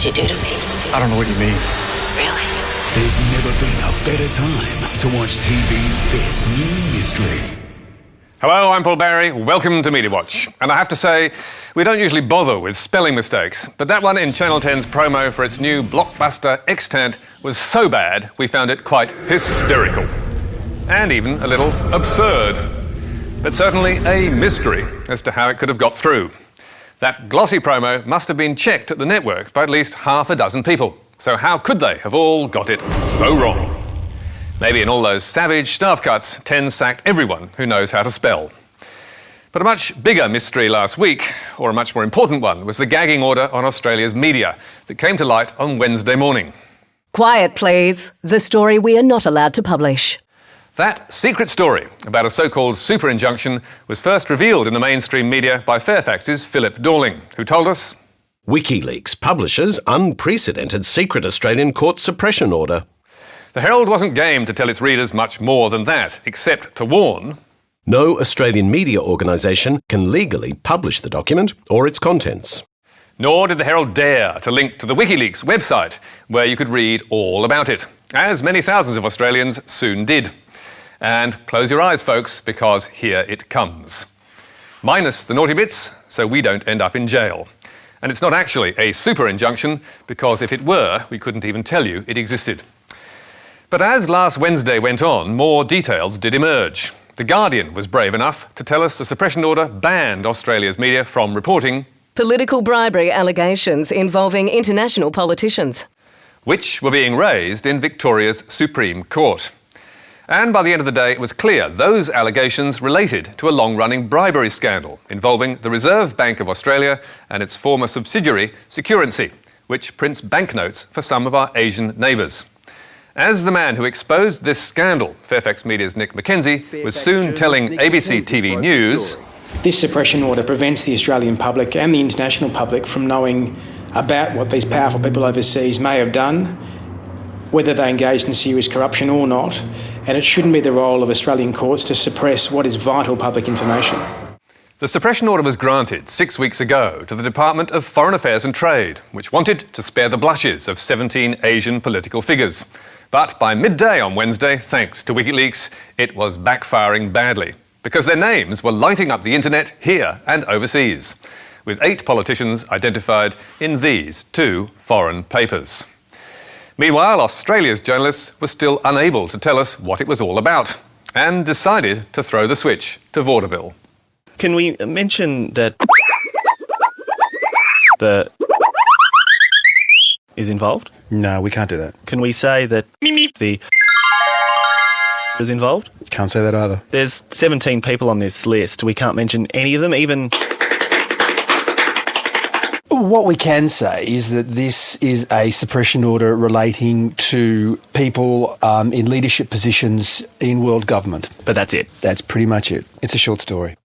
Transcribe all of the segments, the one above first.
What'd you do to me? I don't know what you mean. Really? There's never been a better time to watch TV's best new mystery. Hello, I'm Paul Barry. Welcome to Media Watch. And I have to say, we don't usually bother with spelling mistakes, but that one in Channel 10's promo for its new blockbuster Extant was so bad, we found it quite hysterical. And even a little absurd. But certainly a mystery as to how it could have got through. That glossy promo must have been checked at the network by at least half a dozen people. So how could they have all got it so wrong? Maybe in all those savage staff cuts, 10 sacked everyone who knows how to spell. But a much bigger mystery last week, or a much more important one, was the gagging order on Australia's media that came to light on Wednesday morning. Quiet, please. The story we are not allowed to publish. That secret story about a so-called super injunction was first revealed in the mainstream media by Fairfax's Philip Dorling, who told us, WikiLeaks publishes unprecedented secret Australian court suppression order. The Herald wasn't game to tell its readers much more than that, except to warn, no Australian media organisation can legally publish the document or its contents. Nor did the Herald dare to link to the WikiLeaks website, where you could read all about it, as many thousands of Australians soon did. And close your eyes, folks, because here it comes. Minus the naughty bits, so we don't end up in jail. And it's not actually a super injunction, because if it were, we couldn't even tell you it existed. But as last Wednesday went on, more details did emerge. The Guardian was brave enough to tell us the suppression order banned Australia's media from reporting political bribery allegations involving international politicians, which were being raised in Victoria's Supreme Court. And by the end of the day, it was clear those allegations related to a long-running bribery scandal involving the Reserve Bank of Australia and its former subsidiary, Securency, which prints banknotes for some of our Asian neighbours. As the man who exposed this scandal, Fairfax Media's Nick McKenzie, was soon telling ABC TV News, this suppression order prevents the Australian public and the international public from knowing about what these powerful people overseas may have done, whether they engaged in serious corruption or not, and it shouldn't be the role of Australian courts to suppress what is vital public information. The suppression order was granted 6 weeks ago to the Department of Foreign Affairs and Trade, which wanted to spare the blushes of 17 Asian political figures. But by midday on Wednesday, thanks to WikiLeaks, it was backfiring badly, because their names were lighting up the internet here and overseas, with 8 politicians identified in these 2 foreign papers. Meanwhile, Australia's journalists were still unable to tell us what it was all about, and decided to throw the switch to vaudeville. Can we mention that the is involved? No, we can't do that. Can we say that the is involved? Can't say that either. There's 17 people on this list. We can't mention any of them, even... What we can say is that this is a suppression order relating to people in leadership positions in world government. But that's it? That's pretty much it. It's a short story.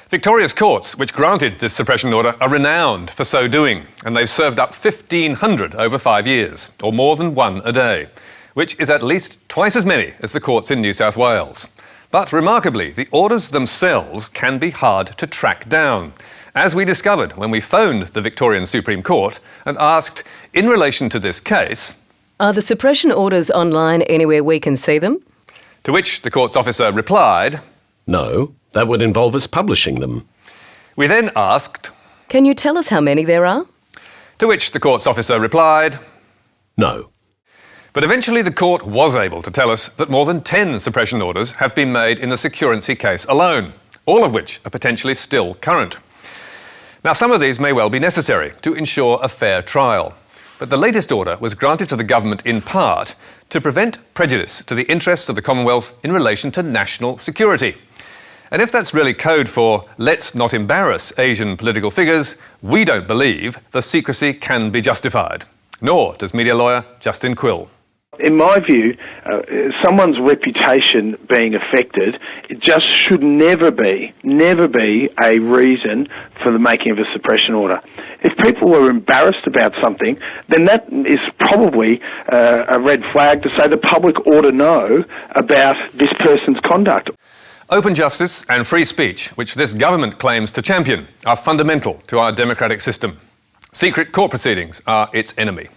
Victoria's courts, which granted this suppression order, are renowned for so doing, and they've served up 1,500 over 5 years, or more than one a day, which is at least twice as many as the courts in New South Wales. But remarkably, the orders themselves can be hard to track down, as we discovered when we phoned the Victorian Supreme Court and asked, in relation to this case, are the suppression orders online anywhere we can see them? To which the court's officer replied, no, that would involve us publishing them. We then asked, can you tell us how many there are? To which the court's officer replied, no. But eventually the court was able to tell us that more than 10 suppression orders have been made in the Securency case alone, all of which are potentially still current. Now, some of these may well be necessary to ensure a fair trial, but the latest order was granted to the government in part to prevent prejudice to the interests of the Commonwealth in relation to national security. And if that's really code for let's not embarrass Asian political figures, we don't believe the secrecy can be justified. Nor does media lawyer Justin Quill. In my view, someone's reputation being affected, it just should never be a reason for the making of a suppression order. If people were embarrassed about something, then that is probably a red flag to say the public ought to know about this person's conduct. Open justice and free speech, which this government claims to champion, are fundamental to our democratic system. Secret court proceedings are its enemy.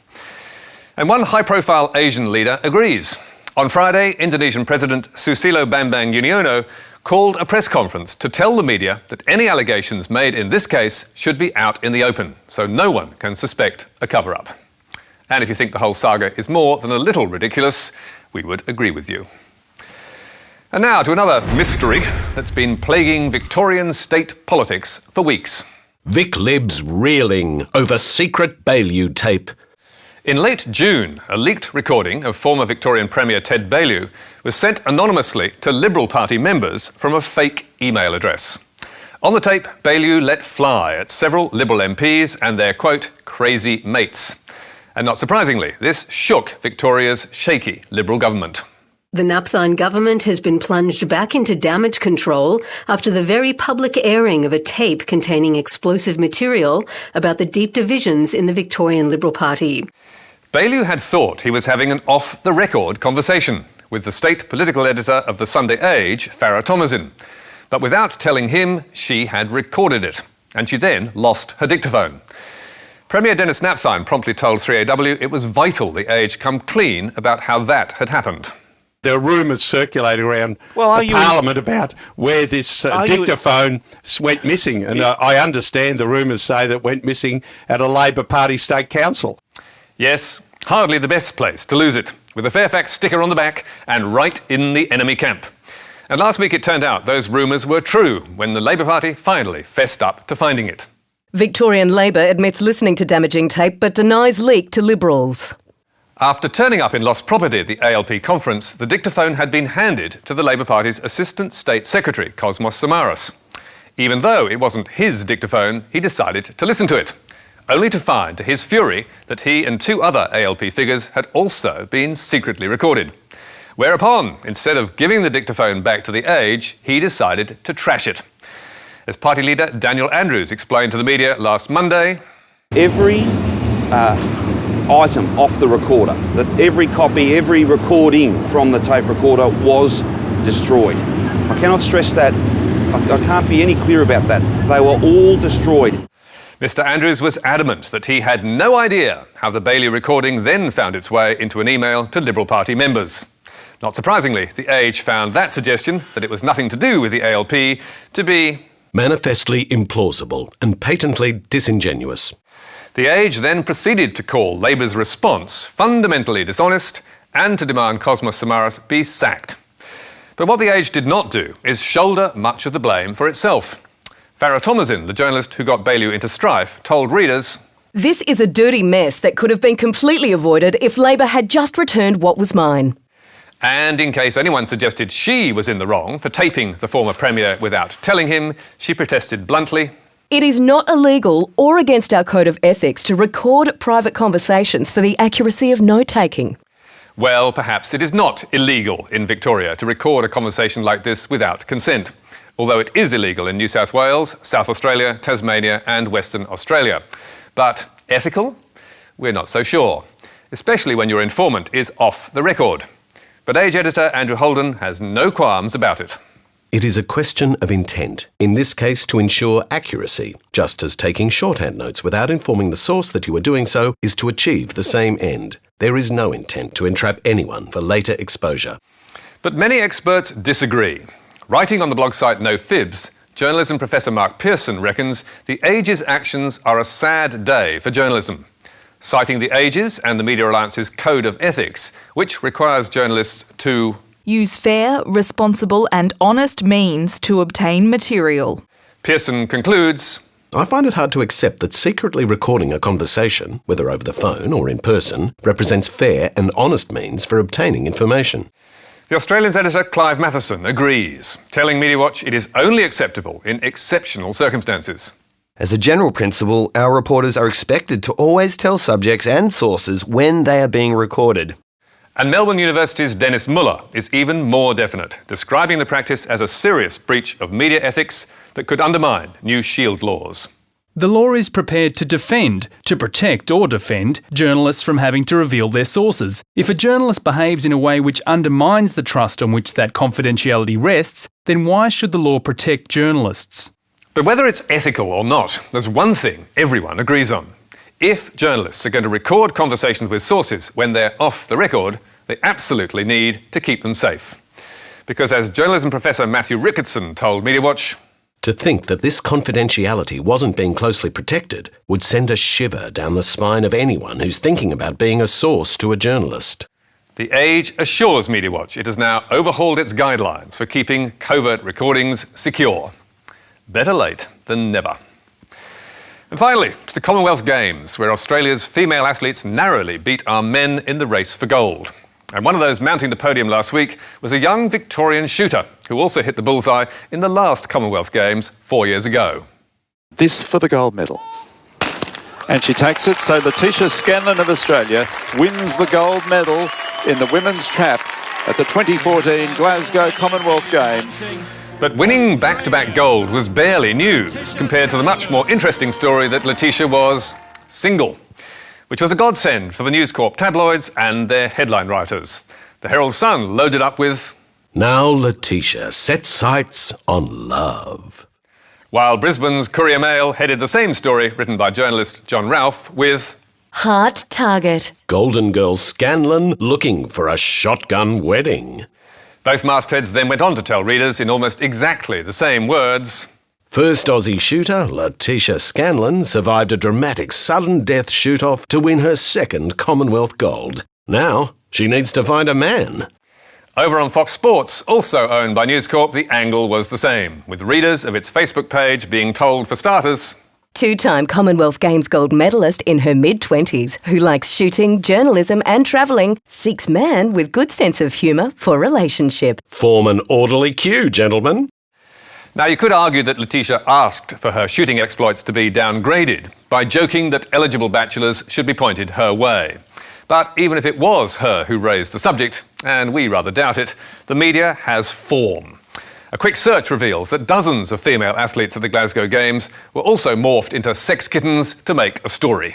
And one high-profile Asian leader agrees. On Friday, Indonesian President Susilo Bambang Yudhoyono called a press conference to tell the media that any allegations made in this case should be out in the open, so no one can suspect a cover-up. And if you think the whole saga is more than a little ridiculous, we would agree with you. And now to another mystery that's been plaguing Victorian state politics for weeks. Vic Libs reeling over secret Baillieu tape. In late June, a leaked recording of former Victorian Premier Ted Baillieu was sent anonymously to Liberal Party members from a fake email address. On the tape, Baillieu let fly at several Liberal MPs and their, quote, crazy mates. And not surprisingly, this shook Victoria's shaky Liberal government. The Napthine government has been plunged back into damage control after the very public airing of a tape containing explosive material about the deep divisions in the Victorian Liberal Party. Baillieu had thought he was having an off-the-record conversation with the state political editor of the Sunday Age, Farah Thomasin. But without telling him, she had recorded it, and she then lost her dictaphone. Premier Denis Napthine promptly told 3AW it was vital the Age come clean about how that had happened. There are rumours circulating around Parliament about where this dictaphone went missing. And I understand the rumours say that it went missing at a Labor Party state council. Yes, hardly the best place to lose it, with a Fairfax sticker on the back and right in the enemy camp. And last week it turned out those rumours were true when the Labor Party finally fessed up to finding it. Victorian Labor admits listening to damaging tape but denies leak to Liberals. After turning up in lost property at the ALP conference, the dictaphone had been handed to the Labor Party's Assistant State Secretary, Cosmos Samaras. Even though it wasn't his dictaphone, he decided to listen to it, only to find, to his fury, that he and two other ALP figures had also been secretly recorded. Whereupon, instead of giving the dictaphone back to the Age, he decided to trash it. As party leader Daniel Andrews explained to the media last Monday, every item off the recorder, that every copy, every recording from the tape recorder was destroyed. I cannot stress that. I can't be any clearer about that. They were all destroyed. Mr Andrews was adamant that he had no idea how the Baillieu recording then found its way into an email to Liberal Party members. Not surprisingly, the Age found that suggestion, that it was nothing to do with the ALP, to be manifestly implausible and patently disingenuous. The Age then proceeded to call Labor's response fundamentally dishonest and to demand Cosmos Samaras be sacked. But what the Age did not do is shoulder much of the blame for itself. Farah Thomasin, the journalist who got Baillieu into strife, told readers, "This is a dirty mess that could have been completely avoided if Labor had just returned what was mine." And in case anyone suggested she was in the wrong for taping the former Premier without telling him, she protested bluntly, "It is not illegal or against our code of ethics to record private conversations for the accuracy of note-taking." Well, perhaps it is not illegal in Victoria to record a conversation like this without consent, although it is illegal in New South Wales, South Australia, Tasmania and Western Australia. But ethical? We're not so sure, especially when your informant is off the record. But Age editor Andrew Holden has no qualms about it. It is a question of intent, in this case to ensure accuracy, just as taking shorthand notes without informing the source that you are doing so is to achieve the same end. There is no intent to entrap anyone for later exposure. But many experts disagree. Writing on the blog site No Fibs, journalism professor Mark Pearson reckons the Age's actions are a sad day for journalism. Citing the Age's and the Media Alliance's Code of Ethics, which requires journalists to use fair, responsible and honest means to obtain material. Pearson concludes, I find it hard to accept that secretly recording a conversation, whether over the phone or in person, represents fair and honest means for obtaining information. The Australian's editor Clive Matheson agrees, telling MediaWatch it is only acceptable in exceptional circumstances. As a general principle, our reporters are expected to always tell subjects and sources when they are being recorded. And Melbourne University's Dennis Muller is even more definite, describing the practice as a serious breach of media ethics that could undermine new shield laws. The law is prepared to defend, to protect or defend journalists from having to reveal their sources. If a journalist behaves in a way which undermines the trust on which that confidentiality rests, then why should the law protect journalists? But whether it's ethical or not, there's one thing everyone agrees on. If journalists are going to record conversations with sources when they're off the record, they absolutely need to keep them safe. Because as journalism professor Matthew Ricketson told MediaWatch, to think that this confidentiality wasn't being closely protected would send a shiver down the spine of anyone who's thinking about being a source to a journalist. The Age assures MediaWatch it has now overhauled its guidelines for keeping covert recordings secure. Better late than never. And finally, to the Commonwealth Games, where Australia's female athletes narrowly beat our men in the race for gold. And one of those mounting the podium last week was a young Victorian shooter who also hit the bullseye in the last Commonwealth Games 4 years ago. This for the gold medal. And she takes it, so Letitia Scanlon of Australia wins the gold medal in the women's trap at the 2014 Glasgow Commonwealth Games. But winning back-to-back gold was barely news compared to the much more interesting story that Letitia was single, which was a godsend for the News Corp tabloids and their headline writers. The Herald Sun loaded up with, "Now Letitia sets sights on love." While Brisbane's Courier Mail headed the same story written by journalist John Ralph with, "Heart target. Golden Girl Scanlon looking for a shotgun wedding." Both mastheads then went on to tell readers in almost exactly the same words, First Aussie shooter, Letitia Scanlon, survived a dramatic sudden death shoot-off to win her second Commonwealth gold. Now, she needs to find a man. Over on Fox Sports, also owned by News Corp, the angle was the same, with readers of its Facebook page being told, for starters, Two-time Commonwealth Games gold medalist in her mid-20s who likes shooting, journalism and travelling, seeks man with good sense of humour for relationship. Form an orderly queue, gentlemen. Now, you could argue that Letitia asked for her shooting exploits to be downgraded by joking that eligible bachelors should be pointed her way. But even if it was her who raised the subject, and we rather doubt it, the media has form. A quick search reveals that dozens of female athletes at the Glasgow Games were also morphed into sex kittens to make a story.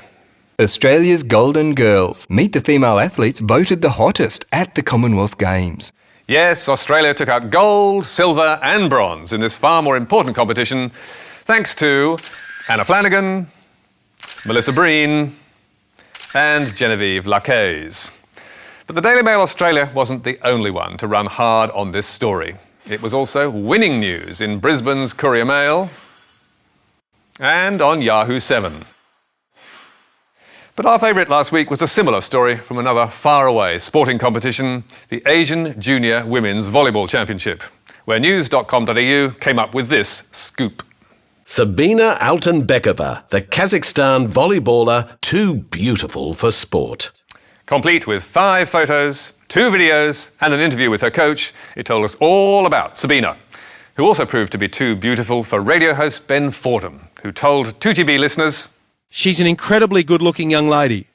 Australia's Golden Girls. Meet the female athletes voted the hottest at the Commonwealth Games. Yes, Australia took out gold, silver and bronze in this far more important competition thanks to Anna Flanagan, Melissa Breen and Genevieve Lacaze. But the Daily Mail Australia wasn't the only one to run hard on this story. It was also winning news in Brisbane's Courier Mail and on Yahoo 7. But our favourite last week was a similar story from another faraway sporting competition, the Asian Junior Women's Volleyball Championship, where news.com.au came up with this scoop. Sabina Altunbekova, the Kazakhstan volleyballer, too beautiful for sport. Complete with 5 photos, 2 videos and an interview with her coach, it told us all about Sabina, who also proved to be too beautiful for radio host Ben Fordham, who told 2GB listeners, "She's an incredibly good-looking young lady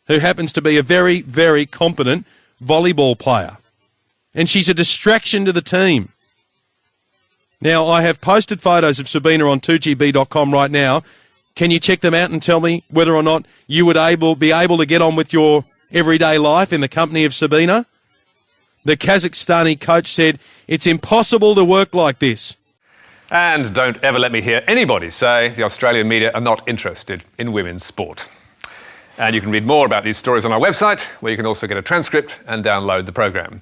who happens to be a very, very competent volleyball player. And she's a distraction to the team." Now, I have posted photos of Sabina on 2gb.com right now. Can you check them out and tell me whether or not you would be able to get on with your everyday life in the company of Sabina? The Kazakhstani coach said, "It's impossible to work like this." And don't ever let me hear anybody say the Australian media are not interested in women's sport. And you can read more about these stories on our website, where you can also get a transcript and download the programme.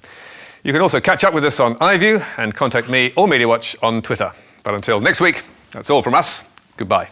You can also catch up with us on iView and contact me or MediaWatch on Twitter. But until next week, that's all from us. Goodbye.